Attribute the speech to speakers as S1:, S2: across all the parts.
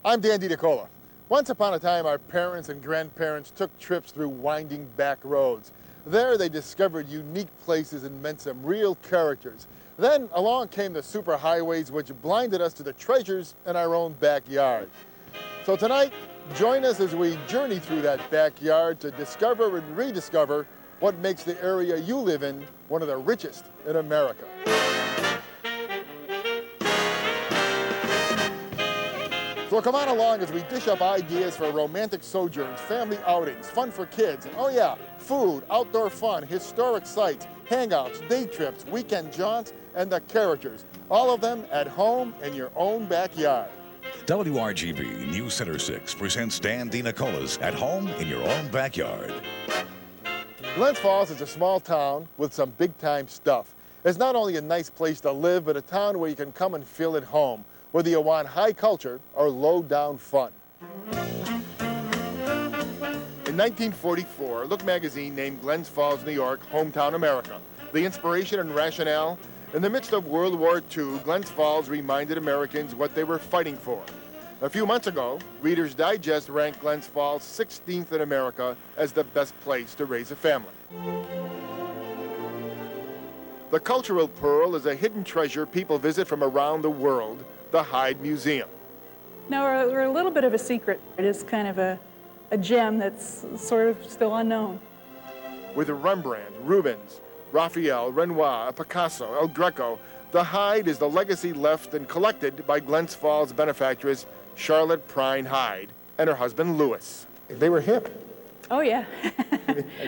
S1: I'm Dan DiNicola. Once upon a time, our parents and grandparents took trips through winding back roads. There, they discovered unique places and met some real characters. Then along came the superhighways, which blinded us to the treasures in our own backyard. So tonight, join us as we journey through that backyard to discover and rediscover what makes the area you live in one of the richest in America. So come on along as we dish up ideas for romantic sojourns, family outings, fun for kids, and oh yeah, food, outdoor fun, historic sites, hangouts, day trips, weekend jaunts, and the characters. All of them at home in your own backyard.
S2: WRGB News Center 6 presents Dan DiNicola's At Home in Your Own Backyard.
S1: Glens Falls is a small town with some big-time stuff. It's not only a nice place to live, but a town where you can come and feel at home, whether you want high culture or low-down fun. In 1944, Look magazine named Glens Falls, New York, Hometown America. The inspiration and rationale? In the midst of World War II, Glens Falls reminded Americans what they were fighting for. A few months ago, Reader's Digest ranked Glens Falls 16th in America as the best place to raise a family. The cultural pearl is a hidden treasure people visit from around the world, the Hyde Museum.
S3: Now, we're a little bit of a secret. It is kind of a gem that's sort of still unknown.
S1: With Rembrandt, Rubens, Raphael, Renoir, Picasso, El Greco, the Hyde is the legacy left and collected by Glens Falls benefactress Charlotte Prine Hyde and her husband Louis. They were hip.
S3: Oh yeah,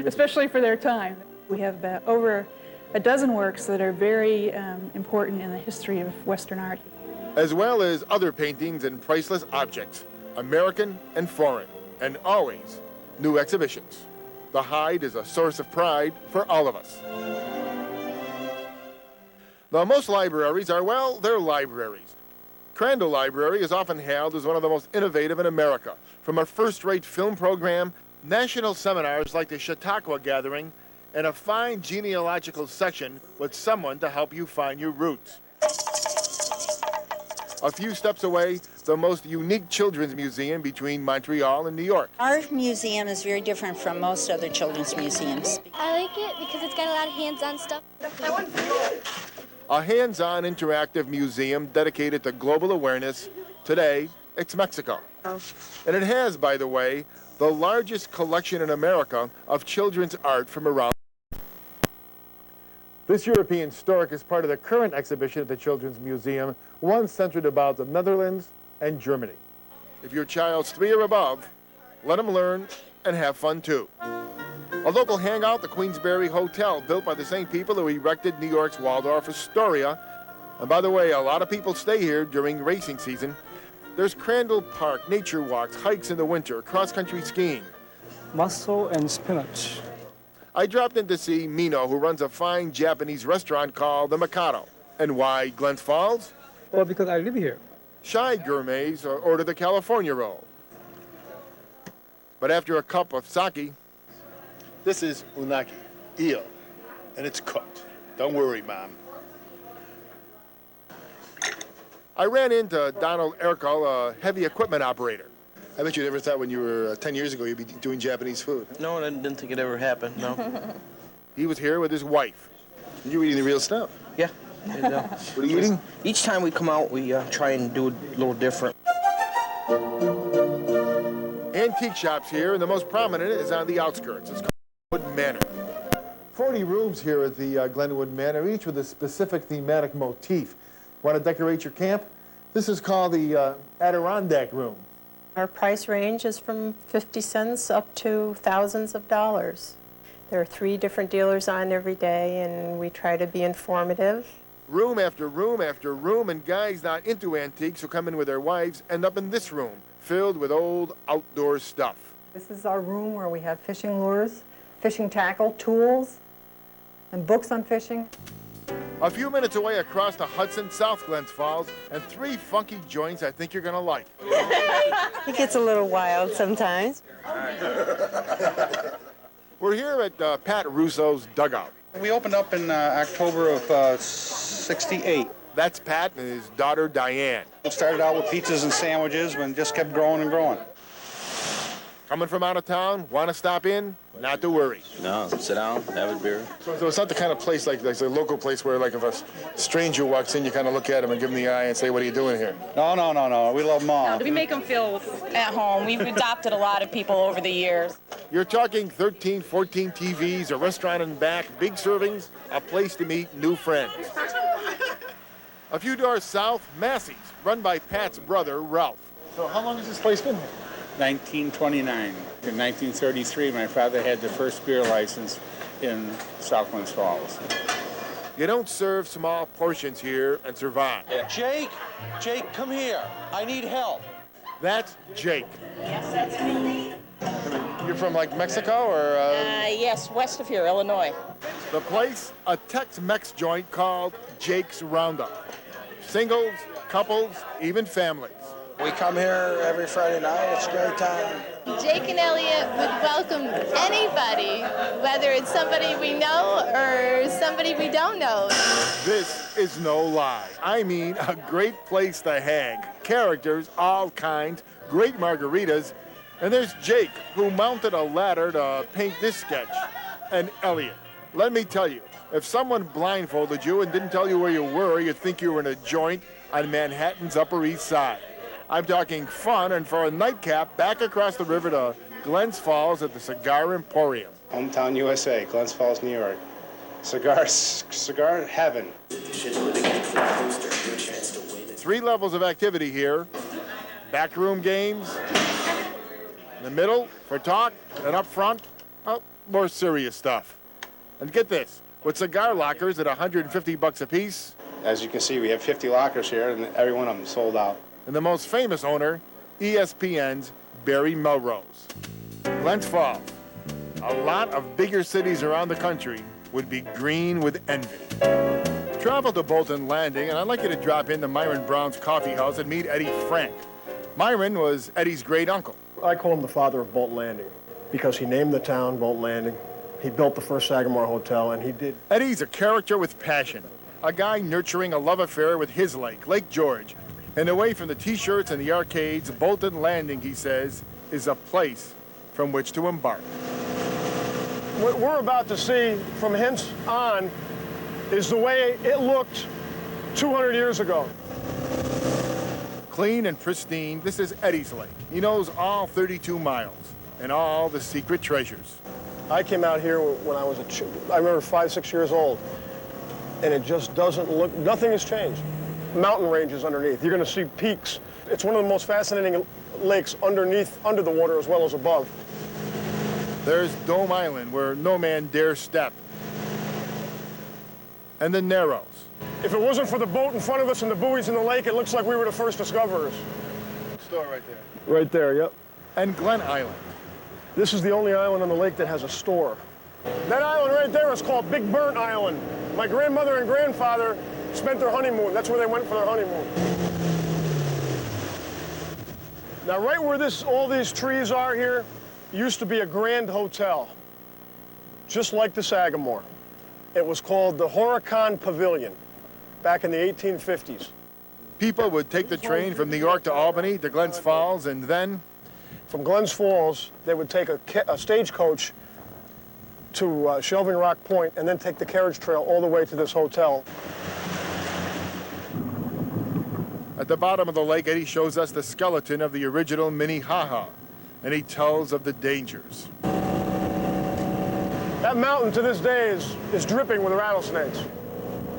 S3: especially for their time. We have over a dozen works that are very important in the history of Western art.
S1: As well as other paintings and priceless objects, American and foreign, and always new exhibitions. The Hyde is a source of pride for all of us. Now, most libraries are, well, they're libraries. Crandall Library is often hailed as one of the most innovative in America. From a first-rate film program, national seminars like the Chautauqua Gathering, and a fine genealogical section with someone to help you find your roots. A few steps away, the most unique children's museum between Montreal and New York.
S4: Our museum is very different from most other children's museums.
S5: I like it because it's got a lot of hands-on stuff.
S1: A hands-on interactive museum dedicated to global awareness. Today, it's Mexico. And it has, by the way, the largest collection in America of children's art from around. This European stork is part of the current exhibition at the Children's Museum, one centered about the Netherlands and Germany. If your child's 3 or above, let them learn and have fun too. A local hangout, the Queensberry Hotel, built by the same people who erected New York's Waldorf Astoria. And by the way, a lot of people stay here during racing season. There's Crandall Park, nature walks, hikes in the winter, cross-country skiing.
S6: Mussel and spinach.
S1: I dropped in to see Mino, who runs a fine Japanese restaurant called the Mikado. And why Glens Falls?
S6: Well, because I live here.
S1: Shy gourmets order the California roll. But after a cup of sake...
S7: This is unagi, eel, and it's cooked. Don't worry, Mom.
S1: I ran into Donald Erkel, a heavy equipment operator.
S7: I bet you never thought when you were 10 years ago you'd be doing Japanese food.
S8: No, I didn't think it ever happened, no.
S1: He was here with his wife.
S7: You're eating the real stuff.
S8: Yeah.
S7: What are you eating?
S8: Each time we come out, we try and do it a little different.
S1: Antique shops here, and the most prominent is on the outskirts. It's called Glenwood Manor. 40 rooms here at the Glenwood Manor, each with a specific thematic motif. Want to decorate your camp? This is called the Adirondack room.
S9: Our price range is from 50 cents up to thousands of dollars. There are 3 different dealers on every day, and we try to be informative.
S1: Room after room after room, and guys not into antiques who come in with their wives end up in this room, filled with old outdoor stuff.
S10: This is our room where we have fishing lures, fishing tackle, tools, and books on fishing.
S1: A few minutes away across the Hudson, South Glens Falls, and 3 funky joints I think you're going to like.
S9: It gets a little wild sometimes.
S1: We're here at Pat Russo's dugout.
S11: We opened up in October of '68.
S1: That's Pat and his daughter Diane.
S11: It started out with pizzas and sandwiches, and just kept growing and growing.
S1: Coming from out of town, want to stop in? Not to worry.
S12: No, sit down, have a beer.
S1: So it's not the kind of place like a local place where, like, if a stranger walks in, you kind of look at him and give him the eye and say, "What are you doing here?"
S11: No. We love them all.
S13: We make them feel at home. We've adopted a lot of people over the years.
S1: You're talking 13, 14 TVs, a restaurant in back, big servings, a place to meet new friends. A few doors south, Massey's, run by Pat's brother, Ralph.
S7: So how long has this place been here?
S11: 1929. In 1933, my father had the first beer license in South Glens Falls.
S1: You don't serve small portions here and survive.
S12: Jake, come here. I need help.
S1: That's Jake.
S13: Yes, that's me.
S1: You're from, like, Mexico or?
S13: Yes, west of here, Illinois.
S1: The place, a Tex-Mex joint called Jake's Roundup. Singles, couples, even families.
S8: We come here every Friday night. It's a great time.
S5: Jake and Elliot would welcome anybody, whether it's somebody we know or somebody we don't know.
S1: This is no lie. I mean, a great place to hang. Characters, all kinds, great margaritas. And there's Jake, who mounted a ladder to paint this sketch. And Elliot, let me tell you, if someone blindfolded you and didn't tell you where you were, you'd think you were in a joint on Manhattan's Upper East Side. I'm talking fun, and for a nightcap, back across the river to Glens Falls at the Cigar Emporium.
S11: Hometown USA, Glens Falls, New York. Cigar heaven.
S1: 3 levels of activity here. Backroom games. In the middle, for talk, and up front, more serious stuff. And get this, with cigar lockers at $150 a piece.
S11: As you can see, we have 50 lockers here, and every one of them sold out.
S1: And the most famous owner, ESPN's Barry Melrose. Glens Falls, a lot of bigger cities around the country would be green with envy. Travel to Bolton Landing, and I'd like you to drop into Myron Brown's coffee house and meet Eddie Frank. Myron was Eddie's great uncle.
S14: I call him the father of Bolton Landing because he named the town Bolton Landing. He built the first Sagamore Hotel, and he did.
S1: Eddie's a character with passion, a guy nurturing a love affair with his lake, Lake George. And away from the T-shirts and the arcades, Bolton Landing, he says, is a place from which to embark.
S14: What we're about to see from hence on is the way it looked 200 years ago.
S1: Clean and pristine, this is Eddie's lake. He knows all 32 miles and all the secret treasures.
S14: I came out here when I was I remember 5, 6 years old, and it just doesn't look, nothing has changed. Mountain ranges underneath. You're going to see peaks. It's one of the most fascinating lakes under the water as well as above.
S1: There's Dome Island, where no man dares step. And the Narrows.
S14: If it wasn't for the boat in front of us and the buoys in the lake, it looks like we were the first discoverers.
S1: Store right there.
S14: Right there, yep.
S1: And Glen Island.
S14: This is the only island on the lake that has a store. That island right there is called Big Burnt Island. My grandmother and grandfather spent their honeymoon. That's where they went for their honeymoon. Now, right where all these trees are here, used to be a grand hotel, just like the Sagamore. It was called the Huracan Pavilion back in the 1850s.
S1: People would take the train from New York to Albany to Glens Falls, and then?
S14: From Glens Falls, they would take a stagecoach to Shelving Rock Point and then take the carriage trail all the way to this hotel.
S1: At the bottom of the lake, Eddie shows us the skeleton of the original Minnehaha, and he tells of the dangers.
S14: That mountain to this day is dripping with rattlesnakes.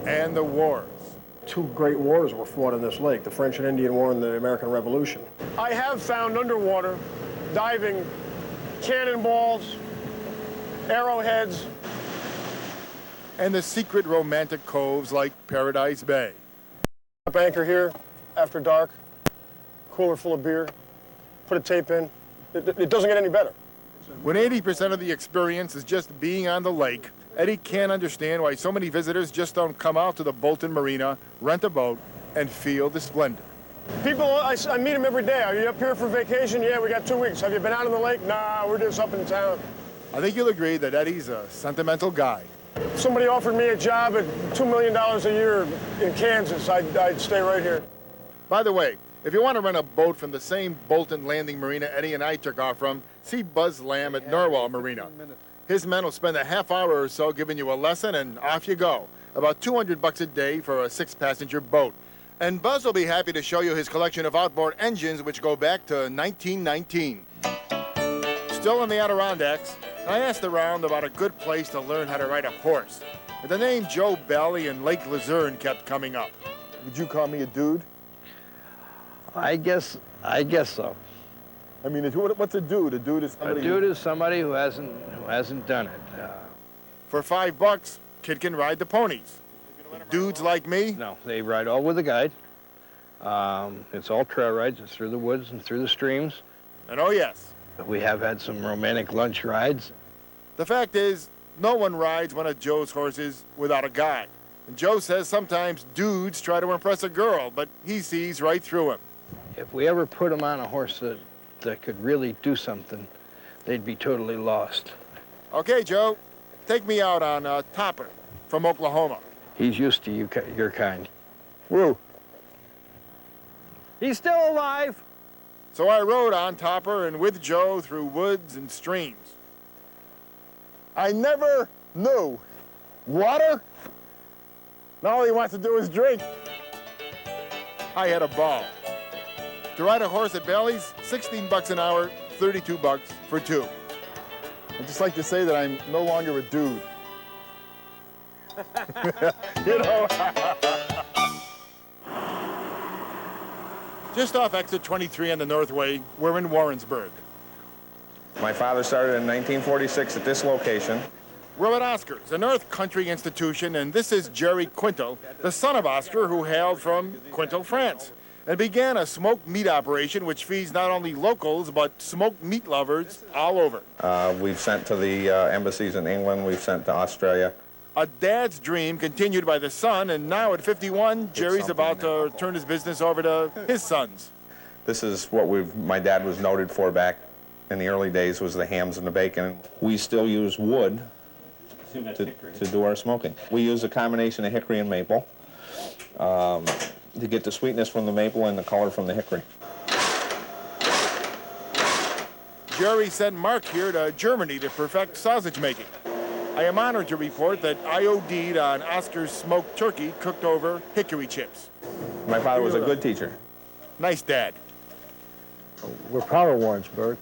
S1: And the wars.
S14: 2 great wars were fought in this lake, the French and Indian War and the American Revolution. I have found underwater, diving, cannonballs, arrowheads.
S1: And the secret romantic coves like Paradise Bay.
S14: Up anchor here after dark, cooler full of beer, put a tape in. It doesn't get any better.
S1: When 80% of the experience is just being on the lake, Eddie can't understand why so many visitors just don't come out to the Bolton Marina, rent a boat, and feel the splendor.
S14: People, I meet them every day. Are you up here for vacation? Yeah, we got 2 weeks. Have you been out on the lake? Nah, we're just up in town.
S1: I think you'll agree that Eddie's a sentimental guy.
S14: If somebody offered me a job at $2 million a year in Kansas, I'd stay right here.
S1: By the way, if you want to rent a boat from the same Bolton Landing Marina Eddie and I took off from, see Buzz Lamb at Norwalk Marina. His men will spend a half hour or so giving you a lesson, and off you go. About $200 a day for a 6-passenger boat. And Buzz will be happy to show you his collection of outboard engines, which go back to 1919. Still in the Adirondacks, I asked around about a good place to learn how to ride a horse. And the name Joe Belly and Lake Luzerne kept coming up. Would you call me a dude?
S15: I guess so.
S1: I mean, what's a dude? A dude is somebody.
S15: A dude is somebody who hasn't done it.
S1: For $5, kid can ride the ponies. Dudes like me?
S15: No, they ride all with a guide. It's all trail rides. It's through the woods and through the streams.
S1: And oh yes,
S15: we have had some romantic lunch rides.
S1: The fact is, no one rides one of Joe's horses without a guide. And Joe says sometimes dudes try to impress a girl, but he sees right through him.
S15: If we ever put them on a horse that could really do something, they'd be totally lost.
S1: Okay, Joe, take me out on Topper from Oklahoma.
S15: He's used to your kind.
S1: Woo.
S15: He's still alive.
S1: So I rode on Topper and with Joe through woods and streams. I never knew water. Now all he wants to do is drink. I had a ball. To ride a horse at Bailey's, $16 an hour, $32 for two. I'd just like to say that I'm no longer a dude. You know. Just off exit 23 on the Northway, we're in Warrensburg.
S16: My father started in 1946 at this location.
S1: We're at Oscar's, a North Country institution, and this is Jerry Quintal, the son of Oscar, who hailed from Quintal, France, and began a smoked meat operation which feeds not only locals, but smoked meat lovers all over.
S16: We've sent to the embassies in England, we've sent to Australia.
S1: A dad's dream continued by the son, and now at 51, Jerry's about to turn his business over to his sons.
S16: This is what my dad was noted for back in the early days, was the hams and the bacon. We still use wood to do our smoking. We use a combination of hickory and maple to get the sweetness from the maple and the color from the hickory.
S1: Jerry sent Mark here to Germany to perfect sausage making. I am honored to report that I OD'd on Oscar's smoked turkey cooked over hickory chips.
S16: My father was a good teacher.
S1: Nice dad.
S17: We're proud of Warrensburg.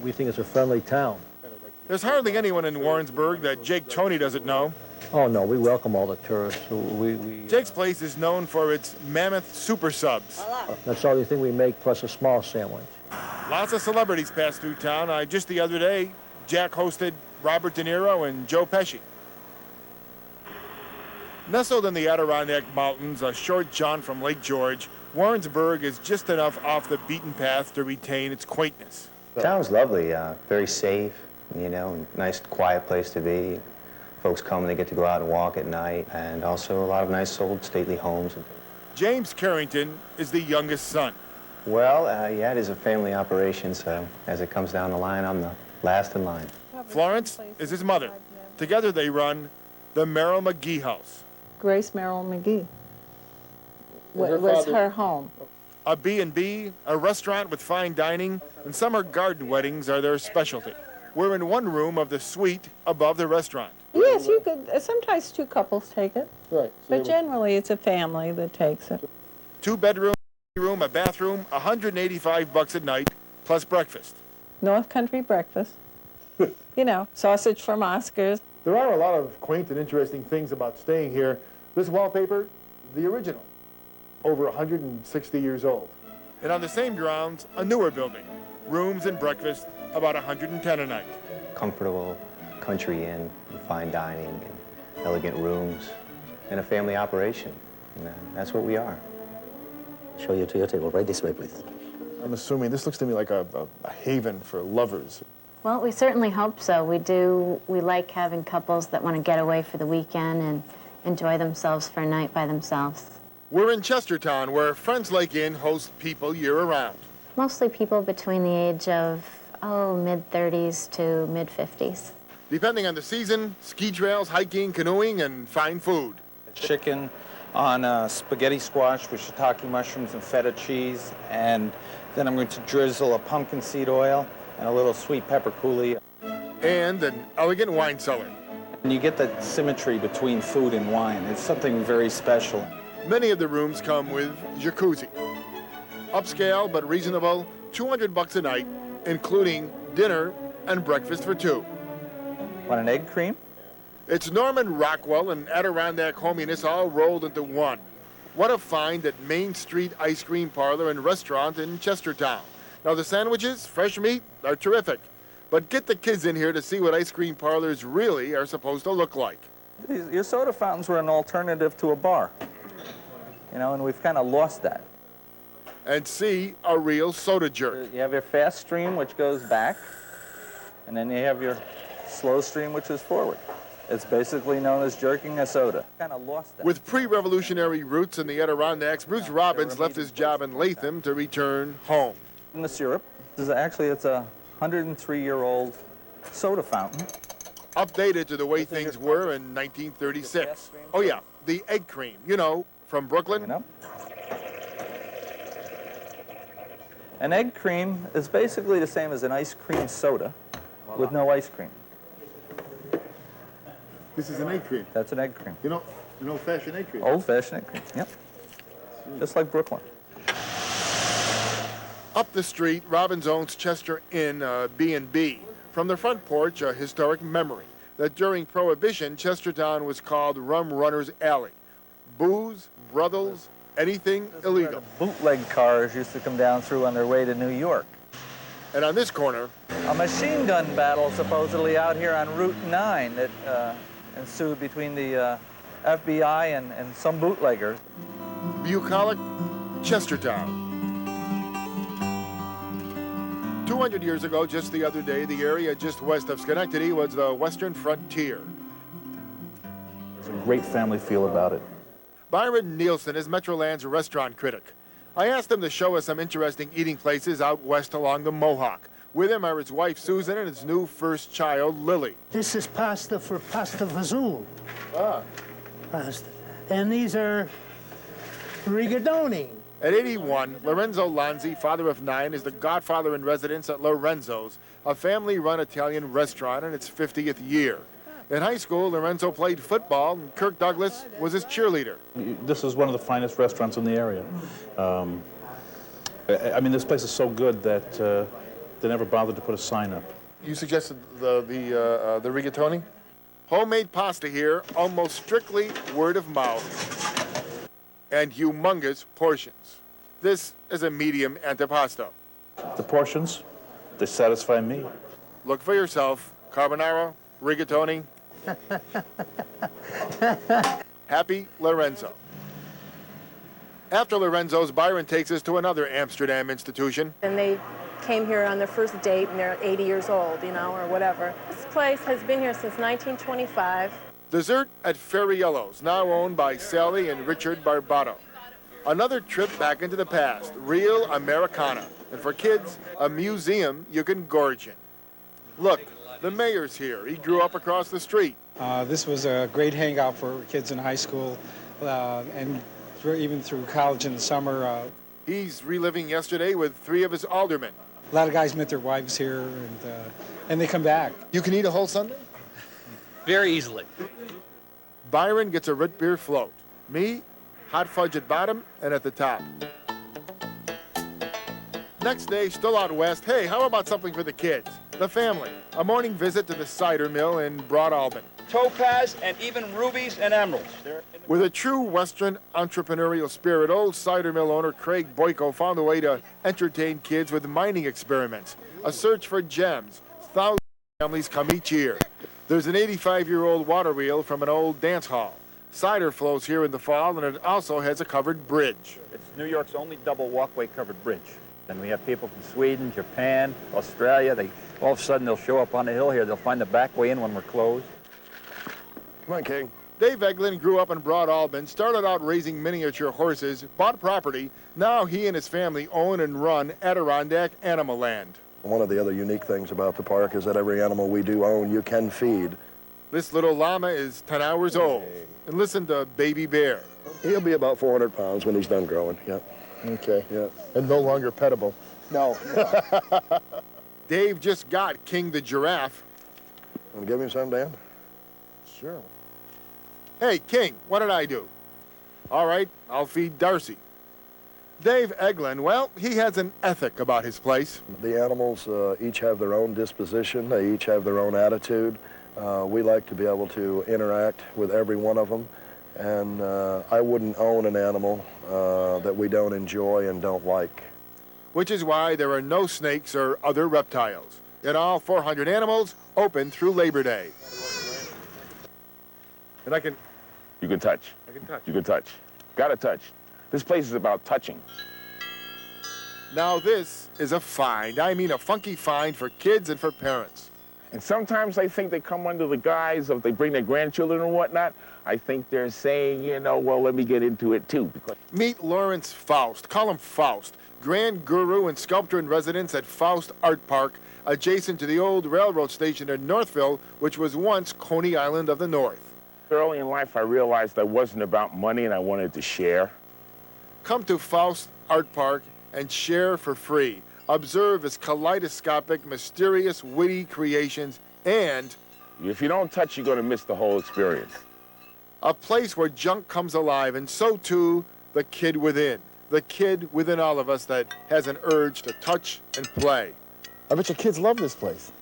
S17: We think it's a friendly town.
S1: There's hardly anyone in Warrensburg that Jake Tony doesn't know.
S17: Oh, no, we welcome all the tourists.
S1: Jake's place is known for its mammoth super subs.
S17: That's the only thing we make, plus a small sandwich.
S1: Lots of celebrities pass through town. Just the other day, Jack hosted Robert De Niro and Joe Pesci. Nestled in the Adirondack Mountains, a short jaunt from Lake George, Warrensburg is just enough off the beaten path to retain its quaintness.
S18: The town's lovely, very safe, you know, nice quiet place to be. Folks come and they get to go out and walk at night, and also a lot of nice old stately homes.
S1: James Carrington is the youngest son.
S18: Well, yeah, it is a family operation, so as it comes down the line, I'm the last in line.
S1: Florence is his mother. Together they run the Merrill McGee House.
S19: Grace Merrill McGee was her home.
S1: A B&B, a restaurant with fine dining, and summer garden weddings are their specialty. We're in one room of the suite above the restaurant.
S19: Yes, you could, sometimes two couples take it.
S1: Right.
S19: But generally it's a family that takes it.
S1: 2-bedroom, a bathroom, $185 a night, plus breakfast.
S19: North Country breakfast. You know, sausage from Oscar's.
S1: There are a lot of quaint and interesting things about staying here. This wallpaper, the original, over 160 years old. And on the same grounds, a newer building, rooms and breakfast, about 110 a night.
S18: Comfortable country inn, and fine dining, and elegant rooms, and a family operation. And that's what we are.
S17: Show you to your table. Right this way, please.
S1: I'm assuming this looks to me like a haven for lovers.
S20: Well, we certainly hope so. We like having couples that want to get away for the weekend and enjoy themselves for a night by themselves.
S1: We're in Chestertown, where Friends Lake Inn hosts people year-round.
S20: Mostly people between the age of, mid-30s to mid-50s.
S1: Depending on the season, ski trails, hiking, canoeing, and fine food.
S21: Chicken on spaghetti squash with shiitake mushrooms and feta cheese, and then I'm going to drizzle a pumpkin seed oil and a little sweet pepper coulis.
S1: And an elegant wine cellar.
S21: And you get that symmetry between food and wine. It's something very special.
S1: Many of the rooms come with jacuzzi. Upscale but reasonable, $200 a night, including dinner and breakfast for two.
S21: Want an egg cream?
S1: It's Norman Rockwell and Adirondack hominess all rolled into one. What a find at Main Street Ice Cream Parlor and Restaurant in Chestertown. Now the sandwiches, fresh meat, are terrific. But get the kids in here to see what ice cream parlors really are supposed to look like.
S21: Your soda fountains were an alternative to a bar. You know, and we've kind of lost that.
S1: And see a real soda jerk.
S21: You have your fast stream, which goes back, and then you have your slow stream, which is forward. It's basically known as jerking a soda. Kind of lost that.
S1: With pre-revolutionary roots in the Adirondacks, Bruce Robbins left his job in Latham to return home.
S21: And the syrup, it's a 103-year-old soda fountain.
S1: Updated to the way things were in 1936. Oh yeah, the egg cream, you know, from Brooklyn.
S21: You know? An egg cream is basically the same as an ice cream soda with no ice cream.
S1: This is an egg cream.
S21: That's an egg cream.
S1: You know, an old-fashioned egg cream.
S21: Old-fashioned egg cream, yep. Just like Brooklyn.
S1: Up the street, Robbins owns Chester Inn B&B. From the front porch, a historic memory that during Prohibition, Chestertown was called Rum Runner's Alley. Booze, brothels, anything illegal.
S21: Bootleg cars used to come down through on their way to New York.
S1: And on this corner,
S21: a machine gun battle supposedly out here on Route 9 that ensued between the FBI and some bootleggers.
S1: Bucolic, Chestertown. 200 years ago, just the other day, the area just west of Schenectady was the western frontier.
S22: There's a great family feel about it.
S1: Byron Nielsen is Metroland's restaurant critic. I asked him to show us some interesting eating places out west along the Mohawk. With him are his wife Susan and his new first child, Lily.
S23: This is pasta for pasta fazool.
S1: Ah.
S23: Pasta. And these are rigatoni.
S1: At 81, Lorenzo Lanzi, father of 9, is the godfather in residence at Lorenzo's, a family-run Italian restaurant in its 50th year. In high school, Lorenzo played football, and Kirk Douglas was his cheerleader.
S22: This is one of the finest restaurants in the area. I mean, this place is so good that they never bothered to put a sign up.
S1: You suggested the rigatoni? Homemade pasta here, almost strictly word of mouth, and humongous portions. This is a medium antipasto.
S22: The portions, they satisfy me.
S1: Look for yourself. Carbonara, rigatoni. Happy Lorenzo. After Lorenzo's, Byron takes us to another Amsterdam institution.
S9: And they came here on their first date and they're 80 years old, you know, or whatever. This place has been here since 1925.
S1: Dessert at Ferriello's, now owned by Sally and Richard Barbato. Another trip back into the past, real Americana. And for kids, a museum you can gorge in. Look, the mayor's here. He grew up across the street.
S6: This was a great hangout for kids in high school and even through college in the summer.
S1: He's reliving yesterday with 3 of his aldermen.
S6: A lot of guys met their wives here and they come back.
S1: You can eat a whole Sunday?
S24: Very easily.
S1: Byron gets a root beer float. Me, hot fudge at bottom and at the top. Next day, still out west, hey, how about something for the kids? The family. A morning visit to the cider mill in Broad Albany.
S24: Topaz and even rubies and emeralds.
S1: With a true Western entrepreneurial spirit, old cider mill owner Craig Boyko found a way to entertain kids with mining experiments. A search for gems. Thousands of families come each year. There's an 85-year-old water wheel from an old dance hall. Cider flows here in the fall, and it also has a covered bridge.
S25: It's New York's only double walkway covered bridge. And we have people from Sweden, Japan, Australia. All of a sudden, they'll show up on the hill here. They'll find the back way in when we're closed.
S1: Come on, King. Dave Eglin grew up in Broad Albany, started out raising miniature horses, bought property. Now he and his family own and run Adirondack Animal Land.
S14: One of the other unique things about the park is that every animal we do own, you can feed.
S1: This little llama is 10 hours old. And listen to Baby Bear.
S14: He'll be about 400 pounds when he's done growing, yeah.
S1: Okay.
S14: Yeah.
S1: And no longer pettable.
S14: No.
S1: Dave just got King the giraffe.
S14: Want to give him some, Dan?
S1: Sure. Hey, King, what did I do? All right, I'll feed Darcy. Dave Eglin, well, he has an ethic about his place.
S14: The animals each have their own disposition. They each have their own attitude. We like to be able to interact with every one of them. And I wouldn't own an animal that we don't enjoy and don't like.
S1: Which is why there are no snakes or other reptiles. In all, 400 animals open through Labor Day. And I can
S2: touch.
S1: I can touch.
S2: You can touch. Gotta touch. This place is about touching.
S1: Now this is a find. I mean a funky find for kids and for parents.
S2: And sometimes I think they come under the guise of they bring their grandchildren and whatnot. I think they're saying, you know, well, let me get into it too. Because
S1: Meet Lawrence Faust. Call him Faust. Grand guru and sculptor in residence at Faust Art Park, adjacent to the old railroad station in Northville, which was once Coney Island of the North.
S2: early in life, I realized I wasn't about money and I wanted to share.
S1: Come to Faust Art Park and share for free. Observe his kaleidoscopic, mysterious, witty creations, and
S2: if you don't touch, you're going to miss the whole experience.
S1: A place where junk comes alive, and so too the kid within. The kid within all of us that has an urge to touch and play. I bet your kids love this place.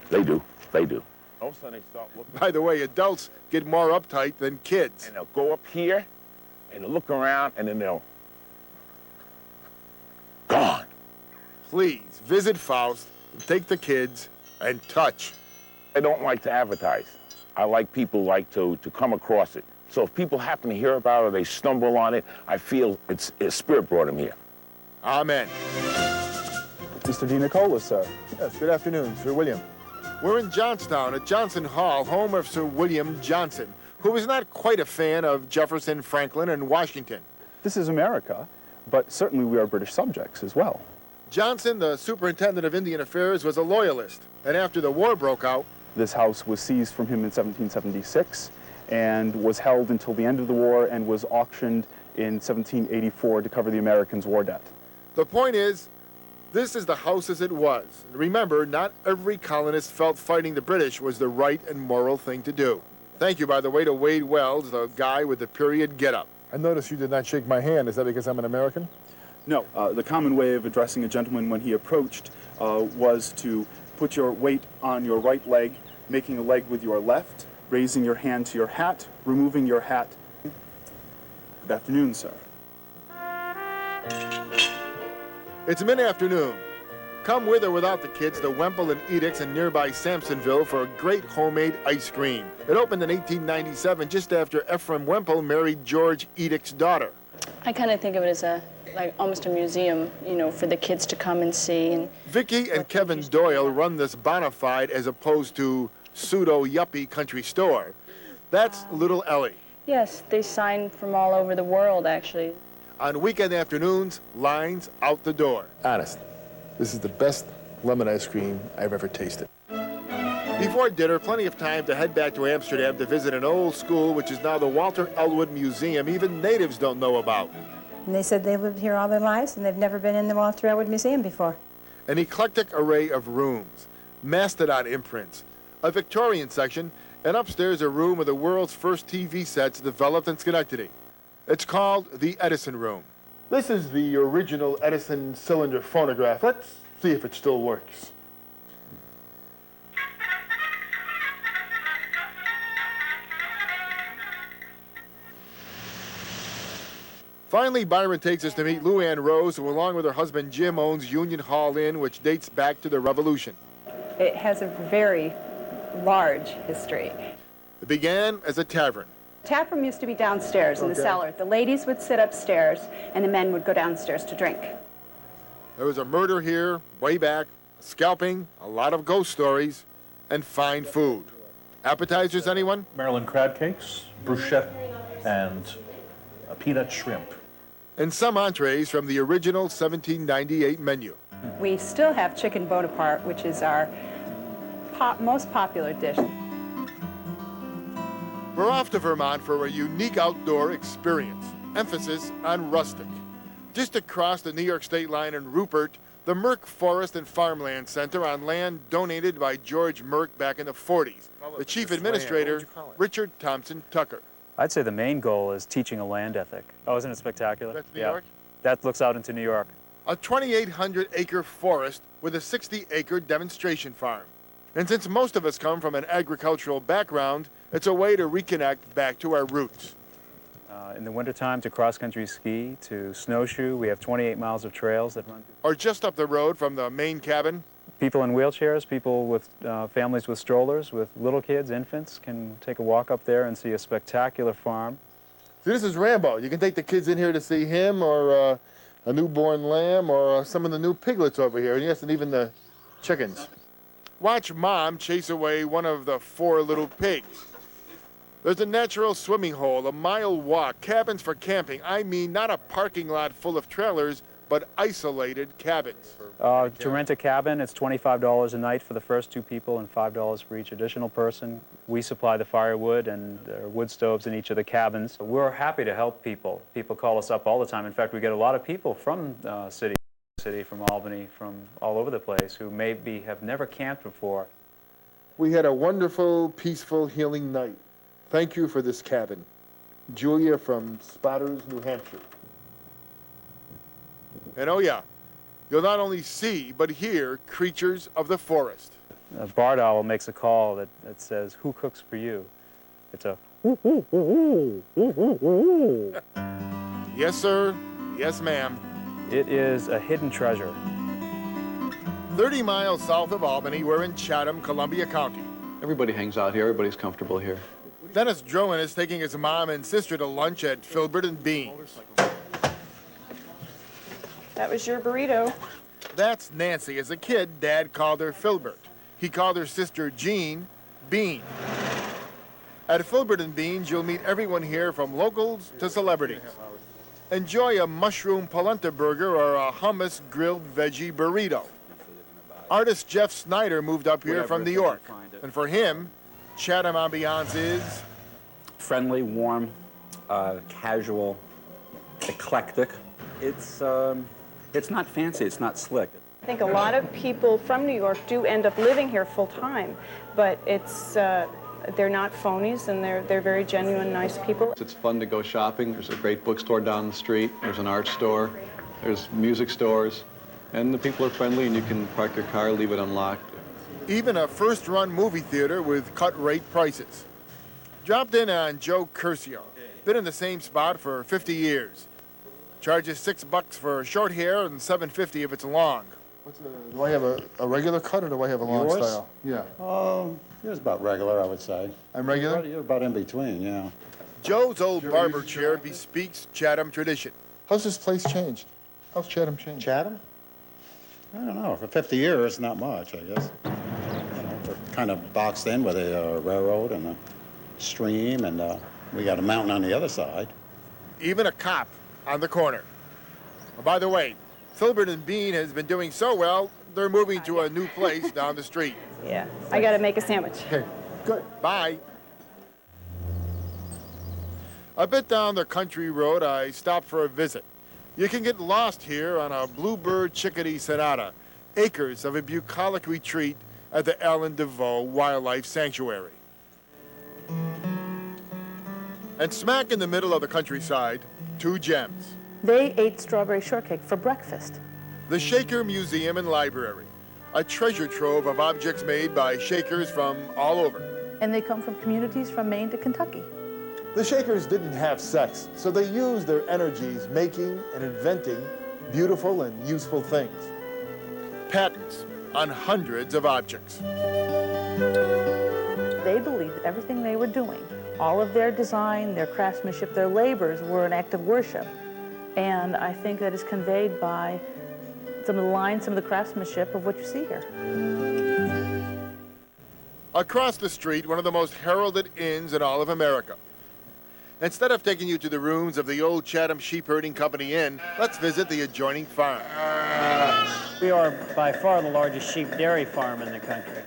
S2: They do. They do. All of a sudden they start looking.
S1: By the way, adults get more uptight than kids.
S2: And they'll go up here, and they'll look around, and then they'll... gone.
S1: Please visit Faust, and take the kids, and touch.
S2: I don't like to advertise. I like people like to come across it. So if people happen to hear about it or they stumble on it, I feel it's Spirit brought them here.
S1: Amen.
S3: Mr. DiNicola, sir.
S1: Yes, good afternoon, Sir William. We're in Johnstown at Johnson Hall, home of Sir William Johnson, who was not quite a fan of Jefferson, Franklin, and Washington.
S3: This is America, but certainly we are British subjects as well.
S1: Johnson, the superintendent of Indian Affairs, was a loyalist, and after the war broke out,
S3: this house was seized from him in 1776 and was held until the end of the war and was auctioned in 1784 to cover the Americans' war debt.
S1: The point is, this is the house as it was. And remember, not every colonist felt fighting the British was the right and moral thing to do. Thank you, by the way, to Wade Wells, the guy with the period getup. I noticed you did not shake my hand. Is that because I'm an American?
S3: No, the common way of addressing a gentleman when he approached was to put your weight on your right leg, making a leg with your left, raising your hand to your hat, removing your hat. Good afternoon, sir.
S1: It's mid-afternoon. Come with or without the kids to Wemple and Edicts in nearby Sampsonville for a great homemade ice cream. It opened in 1897 just after Ephraim Wemple married George Edict's daughter.
S13: I kind of think of it as almost a museum, you know, for the kids to come and see. And
S1: Vicky and Kevin Doyle run this bona fide as opposed to pseudo-yuppie country store. That's Little Ellie.
S13: yes, they sign from all over the world, actually.
S1: On weekend afternoons, lines out the door. Honest, this is the best lemon ice cream I've ever tasted. Before dinner, plenty of time to head back to Amsterdam to visit an old school, which is now the Walter Elwood Museum even natives don't know about.
S4: And they said they lived here all their lives and they've never been in the Walter Elwood Museum before.
S1: An eclectic array of rooms, mastodon imprints, a Victorian section, and upstairs a room with the world's first TV sets developed in Schenectady. It's called the Edison Room. This is the original Edison cylinder phonograph. Let's see if it still works. Finally, Byron takes us to meet Lou Ann Rose, who along with her husband Jim owns Union Hall Inn, which dates back to the Revolution.
S7: It has a very large history.
S1: It began as a tavern.
S7: Tap room used to be downstairs in the cellar. The ladies would sit upstairs and the men would go downstairs to drink.
S1: There was a murder here way back, scalping, a lot of ghost stories, and fine food. Appetizers, anyone?
S22: Maryland crab cakes, bruschetta, and a peanut shrimp.
S1: And some entrees from the original 1798 menu.
S7: We still have chicken Bonaparte, which is our most popular dish.
S1: We're off to Vermont for a unique outdoor experience. Emphasis on rustic. Just across the New York state line in Rupert, the Merck Forest and Farmland Center on land donated by George Merck back in the 40s. The chief administrator, Richard Thompson Tucker.
S5: I'd say the main goal is teaching a land ethic. Oh, isn't it spectacular?
S1: That's New York?
S5: That looks out into New York.
S1: A 2,800-acre forest with a 60-acre demonstration farm. And since most of us come from an agricultural background, it's a way to reconnect back to our roots.
S5: In the wintertime, to cross-country ski, to snowshoe, we have 28 miles of trails that run.
S1: Or just up the road from the main cabin.
S5: People in wheelchairs, people with families with strollers, with little kids, infants, can take a walk up there and see a spectacular farm.
S1: See, this is Rambo. You can take the kids in here to see him, or a newborn lamb, or some of the new piglets over here, and yes, and even the chickens. Watch Mom chase away one of the 4 little pigs. There's a natural swimming hole, a mile walk, cabins for camping. I mean, not a parking lot full of trailers, but isolated cabins.
S5: To rent a cabin, it's $25 a night for the first 2 people and $5 for each additional person. We supply the firewood, and there are wood stoves in each of the cabins. We're happy to help people. People call us up all the time. In fact, we get a lot of people from city, from Albany, from all over the place, who maybe have never camped before.
S1: We had a wonderful, peaceful, healing night. Thank you for this cabin. Julia from Spotters, New Hampshire. And oh yeah, you'll not only see, but hear creatures of the forest.
S5: A barred owl makes a call that says, "Who cooks for you?" It's a
S1: Yes, sir. Yes, ma'am.
S5: It is a hidden treasure.
S1: 30 miles south of Albany, we're in Chatham, Columbia County.
S8: Everybody hangs out here. Everybody's comfortable here.
S1: Dennis Drowan is taking his mom and sister to lunch at Filbert and Beans.
S19: That was your burrito.
S1: That's Nancy. As a kid, Dad called her Filbert. He called her sister Jean Bean. At Filbert and Beans, you'll meet everyone here from locals to celebrities. Enjoy a mushroom polenta burger or a hummus grilled veggie burrito. Artist Jeff Snyder moved up here from New York. And for him, Chatham ambiance is
S10: friendly, warm, casual, eclectic. It's not fancy, it's not slick.
S19: I think a lot of people from New York do end up living here full time, but it's they're not phonies, and they're very genuine, nice people.
S8: It's fun to go shopping. There's a great bookstore down the street. There's an art store. There's music stores. And the people are friendly, and you can park your car, leave it unlocked.
S1: Even a first-run movie theater with cut-rate prices. Dropped in on Joe Curcio. Been in the same spot for 50 years. Charges $6 for short hair and $7.50 if it's long. Do I have a regular cut, or do I have a long
S11: Yours?
S1: style? Yeah.
S11: Yours about regular, I would say.
S1: I'm regular?
S11: You're about in between, yeah.
S1: Joe's old barber chair bespeaks Chatham tradition. How's this place changed? How's Chatham changed?
S11: Chatham? I don't know. For 50 years, not much, I guess. You know, we're kind of boxed in with a railroad and a stream, and we got a mountain on the other side.
S1: Even a cop on the corner. Oh, by the way, Filbert and Bean has been doing so well, they're moving to a new place down the street.
S19: Yeah, I got to make a sandwich.
S1: Okay, good. Bye. A bit down the country road, I stopped for a visit. You can get lost here on a Bluebird Chickadee Sonata, acres of a bucolic retreat at the Ellen DeVoe Wildlife Sanctuary. And smack in the middle of the countryside, 2 gems.
S12: They ate strawberry shortcake for breakfast.
S1: The Shaker Museum and Library, a treasure trove of objects made by Shakers from all over.
S12: And they come from communities from Maine to Kentucky.
S1: The Shakers didn't have sex, so they used their energies making and inventing beautiful and useful things. Patents on hundreds of objects.
S12: They believed that everything they were doing, all of their design, their craftsmanship, their labors were an act of worship. And I think that is conveyed by some of the lines, some of the craftsmanship of what you see here.
S1: Across the street, one of the most heralded inns in all of America. Instead of taking you to the rooms of the old Chatham Sheep Herding Company Inn, let's visit the adjoining farm.
S15: We are by far the largest sheep dairy farm in the country.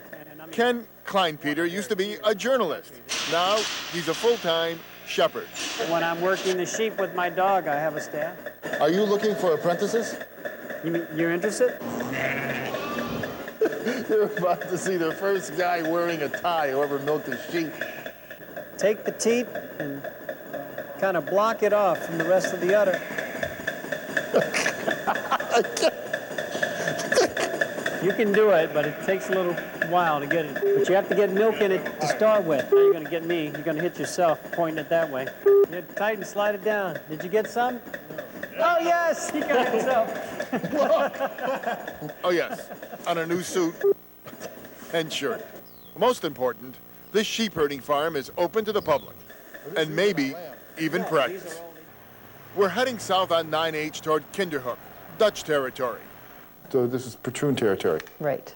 S1: Ken Kleinpeter used to be a journalist. Now he's a full-time shepherd.
S15: When I'm working the sheep with my dog, I have a staff.
S1: Are you looking for apprentices?
S15: You're interested?
S1: You're about to see the first guy wearing a tie who ever milked a sheep.
S15: Take the teat and kind of block it off from the rest of the udder. You can do it, but it takes a little while to get it. But you have to get milk in it to start with. Now you're going to get me. You're going to hit yourself pointing it that way. You tighten, slide it down. Did you get some? Oh, yes! He got himself.
S1: Oh, yes, on a new suit and shirt. Most important, this sheep herding farm is open to the public, and maybe even practice. We're heading south on 9H toward Kinderhook, Dutch territory. So this is Patroon territory.
S16: Right.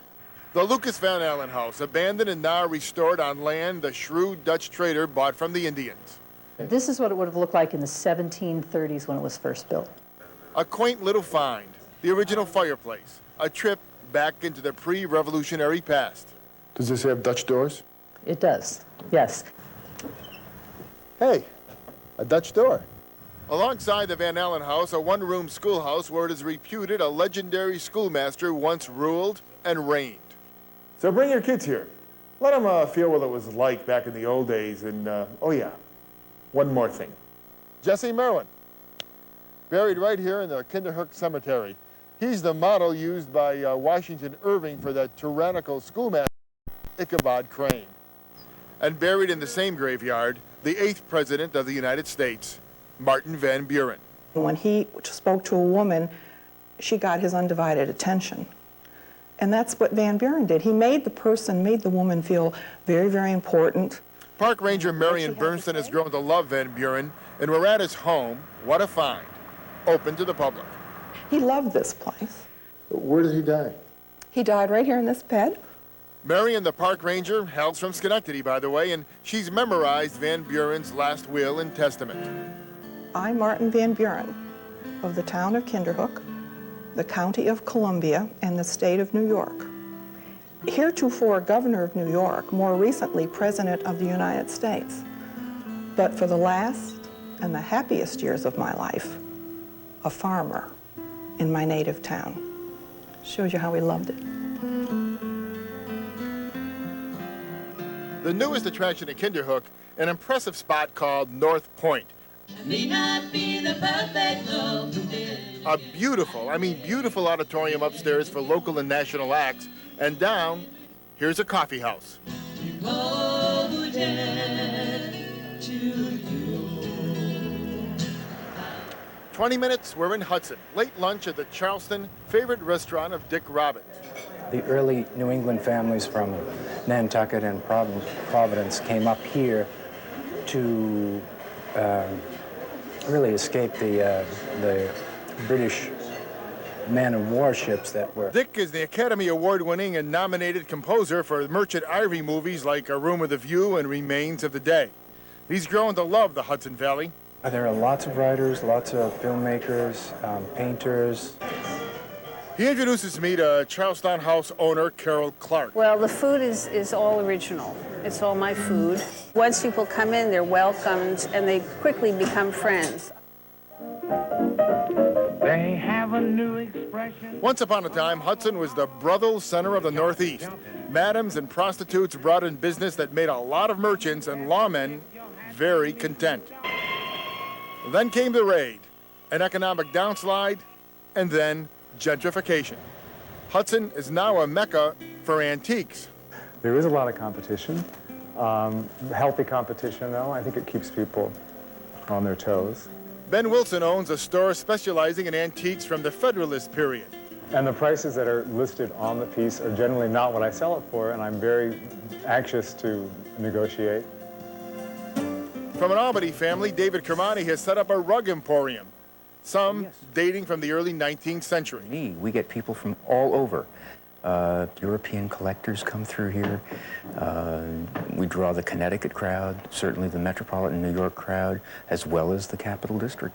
S1: The Lucas Van Allen house, abandoned and now restored on land the shrewd Dutch trader bought from the Indians.
S16: This is what it would have looked like in the 1730s when it was first built.
S1: A quaint little find, the original fireplace, a trip back into the pre-revolutionary past. Does this have Dutch doors?
S16: It does, yes.
S1: Hey, a Dutch door. Alongside the Van Allen house, a one-room schoolhouse where it is reputed a legendary schoolmaster once ruled and reigned. So bring your kids here. Let them feel what it was like back in the old days. And, oh yeah, one more thing. Jesse Merwin, buried right here in the Kinderhook Cemetery. He's the model used by Washington Irving for that tyrannical schoolmaster, Ichabod Crane. And buried in the same graveyard, the 8th President of the United States, Martin Van Buren.
S17: When he spoke to a woman, she got his undivided attention. And that's what Van Buren did. He made the woman feel very, very important.
S1: Park Ranger Marion Bernstein has grown to love Van Buren, and we're at his home. What a find. Open to the public.
S17: He loved this place.
S1: Where did he die?
S17: He died right here in this bed.
S1: Marion, the park ranger, hails from Schenectady, by the way, and she's memorized Van Buren's last will and testament.
S17: I, Martin Van Buren, of the town of Kinderhook, the county of Columbia, and the state of New York, heretofore governor of New York, more recently president of the United States, but for the last and the happiest years of my life, a farmer in my native town. Shows you how he loved it.
S1: The newest attraction at Kinderhook, an impressive spot called North Point.
S18: May not be the perfect love
S1: A beautiful, beautiful auditorium upstairs for local and national acts, and down, here's a coffee house. 20 minutes, we're in Hudson. Late lunch at the Charleston, favorite restaurant of Dick Robbins.
S20: The early New England families from Nantucket and Providence came up here to really escape the British man-of-war ships that were...
S1: Dick is the Academy Award-winning and nominated composer for Merchant Ivory movies like A Room with a View and Remains of the Day. He's grown to love the Hudson Valley.
S20: There are lots of writers, lots of filmmakers, painters.
S1: He introduces me to Charlestown House owner Carol Clark.
S26: Well, the food is all original. It's all my food. Once people come in, they're welcomed, and they quickly become friends.
S2: They have a new expression.
S1: Once upon a time, Hudson was the brothel center of the Northeast. Madams and prostitutes brought in business that made a lot of merchants and lawmen very content. Then came the raid, an economic downslide, and then gentrification. Hudson is now a mecca for antiques.
S27: There is a lot of competition. Healthy competition, though. I think it keeps people on their toes.
S1: Ben Wilson owns a store specializing in antiques from the Federalist period.
S27: And the prices that are listed on the piece are generally not what I sell it for, and I'm very anxious to negotiate.
S1: From an Albany family, David Kermani has set up a rug emporium, some dating from the early 19th century.
S28: We get people from all over. European collectors come through here. We draw the Connecticut crowd, certainly the metropolitan New York crowd, as well as the Capital District.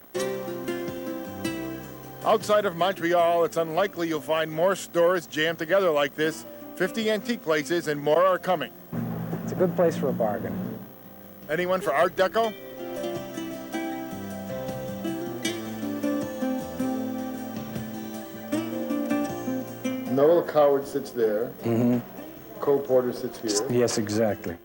S1: Outside of Montreal, it's unlikely you'll find more stores jammed together like this. 50 antique places and more are coming.
S20: It's a good place for a bargain.
S1: Anyone for Art Deco? Noel Coward sits there.
S20: Mm-hmm.
S1: Cole Porter sits here.
S20: Yes, exactly.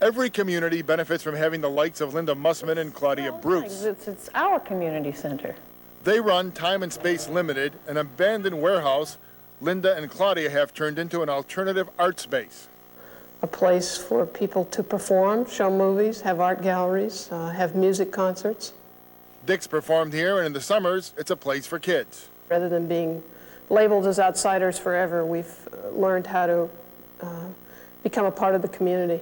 S1: Every community benefits from having the likes of Linda Mussman and Claudia Bruce.
S3: It's our community center.
S1: They run Time and Space Limited, an abandoned warehouse Linda and Claudia have turned into an alternative art space.
S3: A place for people to perform, show movies, have art galleries, have music concerts.
S1: Dick's performed here, and in the summers, it's a place for kids.
S3: Rather than being labeled as outsiders forever, we've learned how to become a part of the community.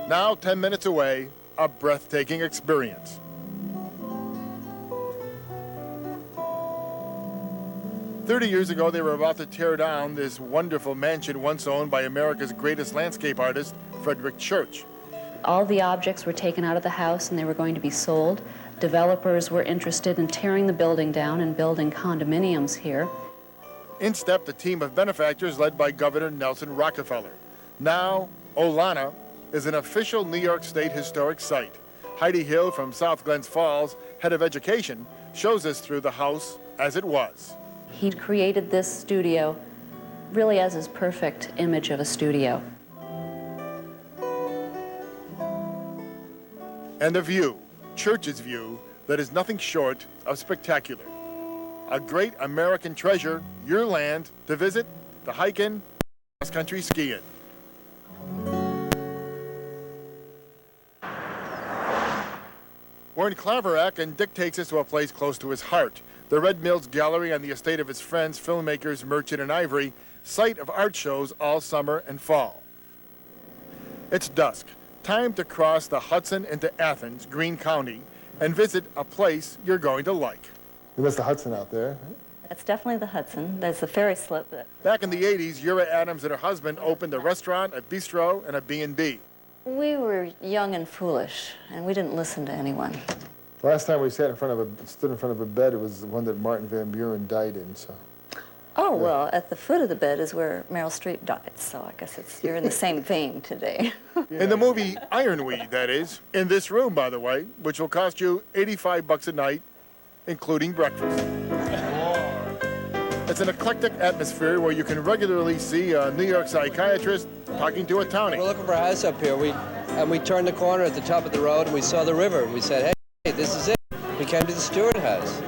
S1: Now, 10 minutes away, a breathtaking experience. "30 years ago, they were about to tear down this wonderful mansion once owned by America's greatest landscape artist, Frederick Church.
S6: All the objects were taken out of the house and they were going to be sold. Developers were interested in tearing the building down and building condominiums here.
S1: In stepped a team of benefactors led by Governor Nelson Rockefeller. Now, Olana is an official New York State historic site. Heidi Hill from South Glens Falls, head of education, shows us through the house as it was.
S6: He created this studio really as his perfect image of a studio.
S1: And a view, Church's view, that is nothing short of spectacular. A great American treasure, your land to visit, to hike in, cross-country ski in. We're in Claverack, and Dick takes us to a place close to his heart, the Red Mills Gallery on the estate of his friends, filmmakers Merchant and Ivory, site of art shows all summer and fall. It's dusk, time to cross the Hudson into Athens, Greene County, and visit a place you're going to like. That's the Hudson out there.
S6: That's definitely the Hudson. There's the ferry slip.
S1: Back in the 80s, Ura Adams and her husband opened a restaurant, a bistro, and a B&B.
S6: We were young and foolish, and we didn't listen to anyone.
S1: Last time we stood in front of a bed, it was the one that Martin Van Buren died in, so.
S6: Oh, well, at the foot of the bed is where Meryl Streep died, so I guess you're in the same vein today.
S1: In the movie Ironweed, that is. In this room, by the way, which will cost you $85 a night, including breakfast. It's an eclectic atmosphere where you can regularly see a New York psychiatrist talking to a townie.
S9: We're looking for a house up here, and we turned the corner at the top of the road, and we saw the river, and we said, hey, this is it. We came to the Stewart House,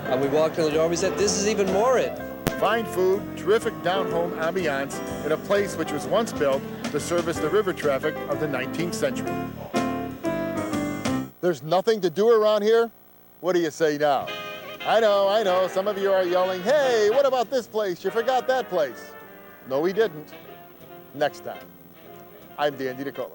S9: and we walked in the door, and we said, this is even more it.
S1: Fine food, terrific down-home ambiance in a place which was once built to service the river traffic of the 19th century. There's nothing to do around here? What do you say now? I know, some of you are yelling, hey, what about this place? You forgot that place. No, we didn't. Next time. I'm Dan DiNicola.